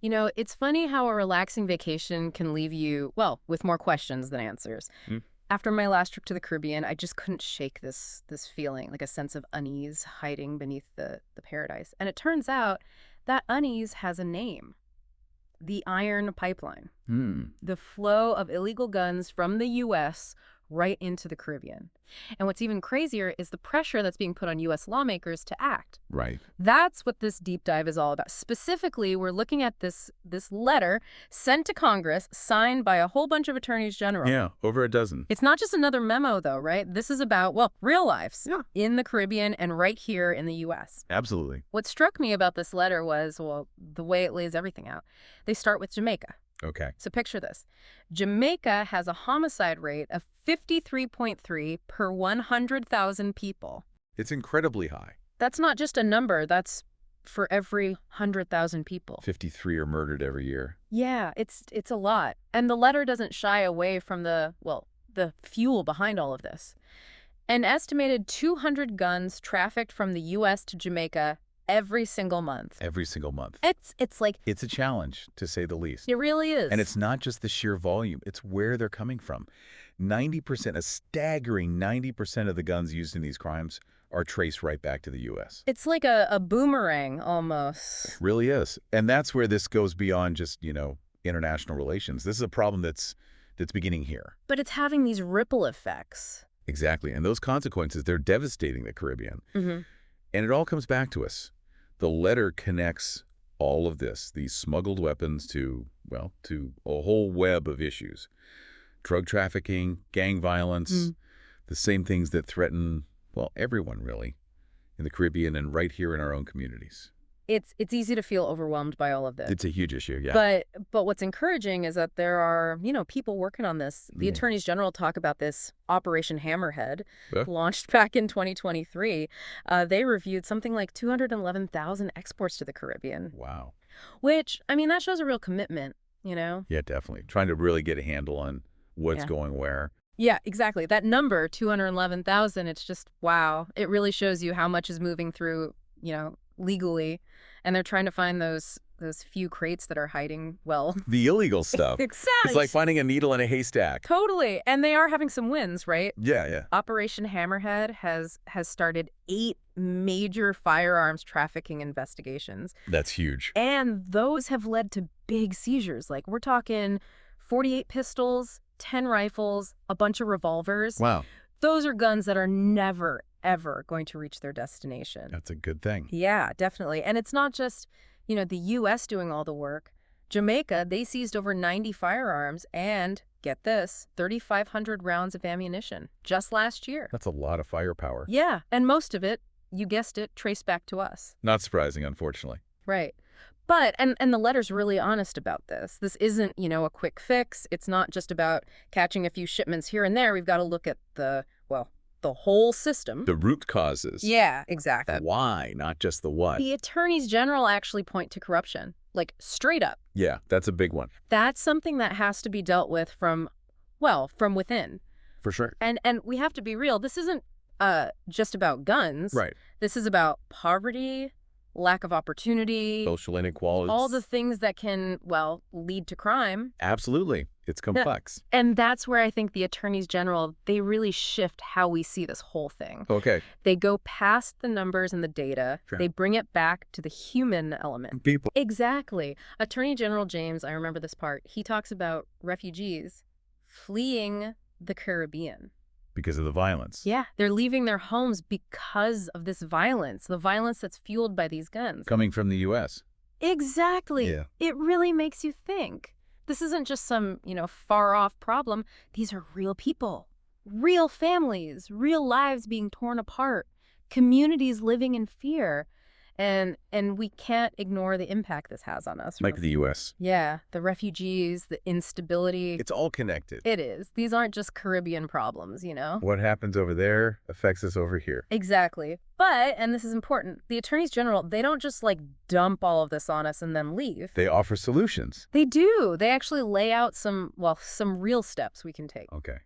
You know, it's funny how a relaxing vacation can leave you, well, with more questions than answers. Hmm? After my last trip to the Caribbean, I just couldn't shake this feeling, like a sense of unease hiding beneath the paradise. And it turns out that unease has a name: the Iron Pipeline, Hmm. the flow of illegal guns from the U.S. right into the Caribbean. And what's even crazier is the pressure that's being put on U.S. lawmakers to act. Right. That's what this deep dive is all about. Specifically, we're looking at this letter sent to Congress, signed by a whole bunch of attorneys general. Yeah, over a dozen. It's not just another memo, though, right? This is about, well, real lives Yeah. in the Caribbean and right here in the U.S. Absolutely. What struck me about this letter was, well, the way it lays everything out. They start with Jamaica. Okay. So picture this. Jamaica has a homicide rate of 53.3 per 100,000 people. It's incredibly high. That's not just a number. That's for every 100,000 people. 53 are murdered every year. Yeah, it's a lot. And the letter doesn't shy away from the fuel behind all of this. An estimated 200 guns trafficked from the U.S. to Jamaica every single month. Every single month. It's like, It's a challenge, to say the least. it really is. And it's not just the sheer volume, it's where they're coming from. 90%, a staggering 90% of the guns used in these crimes are traced right back to the U.S. It's like a boomerang almost. It really is. And that's where this goes beyond just, international relations. This is a problem that's beginning here. But it's having these ripple effects. Exactly. And those consequences, they're devastating the Caribbean. Mm-hmm. And it all comes back to us. The letter connects all of this, these smuggled weapons, to a whole web of issues. Drug trafficking, gang violence, the same things that threaten, everyone really, in the Caribbean and right here in our own communities. It's easy to feel overwhelmed by all of this. It's a huge issue, yeah. But what's encouraging is that there are, people working on this. The attorneys general talk about this Operation Hammerhead, launched back in 2023. They reviewed something like 211,000 exports to the Caribbean. Wow. Which, that shows a real commitment, Yeah, definitely. Trying to really get a handle on what's going where. Yeah, exactly. That number, 211,000, it's just, wow. It really shows you how much is moving through, legally. And they're trying to find those few crates that are hiding, the illegal stuff. Exactly. It's like finding a needle in a haystack. Totally. And they are having some wins, right? Yeah. Operation Hammerhead has started 8 major firearms trafficking investigations. That's huge. And those have led to big seizures. Like, we're talking 48 pistols, 10 rifles, a bunch of revolvers. Wow. Those are guns that are never, ever going to reach their destination. That's a good thing. Yeah, definitely. And it's not just, the U.S. doing all the work. Jamaica, they seized over 90 firearms and, get this, 3,500 rounds of ammunition just last year. That's a lot of firepower. Yeah, and most of it, you guessed it, traced back to us. Not surprising, unfortunately. Right. But, and the letter's really honest about this. This isn't, a quick fix. It's not just about catching a few shipments here and there. We've got to look at the whole system. The root causes. Yeah, exactly. The why, not just the what. The attorneys general actually point to corruption, like straight up. Yeah, that's a big one. That's something that has to be dealt with from within. For sure. And we have to be real. This isn't just about guns. Right. This is about poverty, lack of opportunity, Social inequality. all the things that can, lead to crime. Absolutely. It's complex. And that's where I think the attorneys general, they really shift how we see this whole thing. Okay. They go past the numbers and the data. Sure. They bring it back to the human element. People. Exactly. Attorney General James, I remember this part, he talks about refugees fleeing the Caribbean. Because of the violence. Yeah, they're leaving their homes because of this violence, the violence that's fueled by these guns. Coming from the U.S. Exactly. Yeah. It really makes you think. This isn't just some, far-off problem. These are real people, real families, real lives being torn apart, communities living in fear. And we can't ignore the impact this has on us. Like the U.S. Yeah, the refugees, the instability. It's all connected. It is. These aren't just Caribbean problems, What happens over there affects us over here. Exactly. But, and this is important, the attorneys general, they don't just dump all of this on us and then leave. They offer solutions. They do. They actually lay out some real steps we can take. Okay.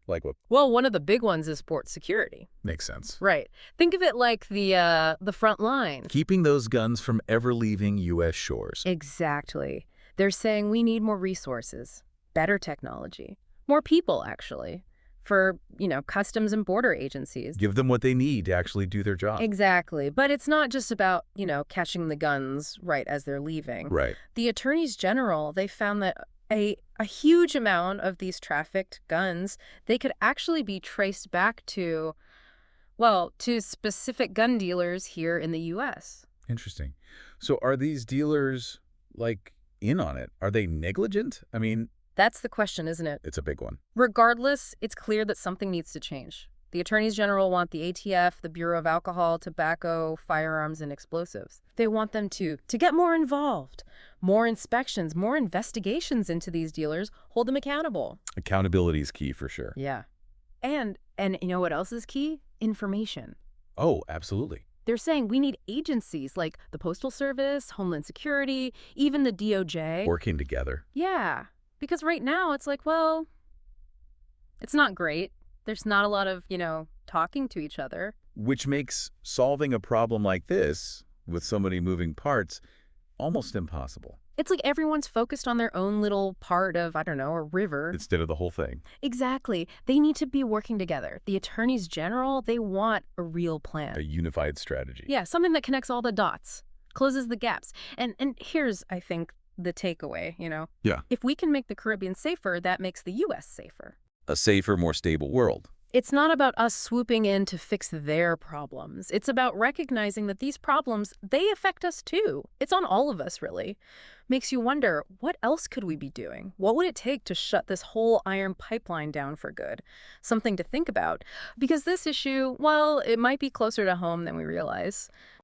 Like what? Well, one of the big ones is port security. Makes sense. Right. Think of it like the front line. Keeping those guns from ever leaving U.S. shores. Exactly. They're saying we need more resources, better technology, more people, actually, for, customs and border agencies. Give them what they need to actually do their job. Exactly. But it's not just about, catching the guns right as they're leaving. Right. The attorneys general, they found that a huge amount of these trafficked guns, they could actually be traced back to, well, to specific gun dealers here in the U.S. Interesting. So are these dealers, like, in on it? Are they negligent? I mean, That's the question, isn't it? it's a big one. Regardless, it's clear that something needs to change. The attorneys general want the ATF, the Bureau of Alcohol, Tobacco, Firearms, and Explosives. They want them to get more involved, more inspections, more investigations into these dealers, hold them accountable. Accountability is key for sure. Yeah. And you know what else is key? Information. Oh, absolutely. They're saying we need agencies like the Postal Service, Homeland Security, even the DOJ. Working together. Yeah. Because right now it's like, well, it's not great. There's not a lot of, talking to each other. Which makes solving a problem like this, with so many moving parts, almost impossible. It's like everyone's focused on their own little part of, I don't know, a river. Instead of the whole thing. Exactly. They need to be working together. The attorneys general, they want a real plan. A unified strategy. Yeah, something that connects all the dots, closes the gaps. And here's, I think, the takeaway, Yeah. If we can make the Caribbean safer, that makes the U.S. safer. A safer, more stable world. It's not about us swooping in to fix their problems. It's about recognizing that these problems, they affect us too. It's on all of us, really. Makes you wonder, what else could we be doing? What would it take to shut this whole iron pipeline down for good? Something to think about. Because this issue, well, it might be closer to home than we realize.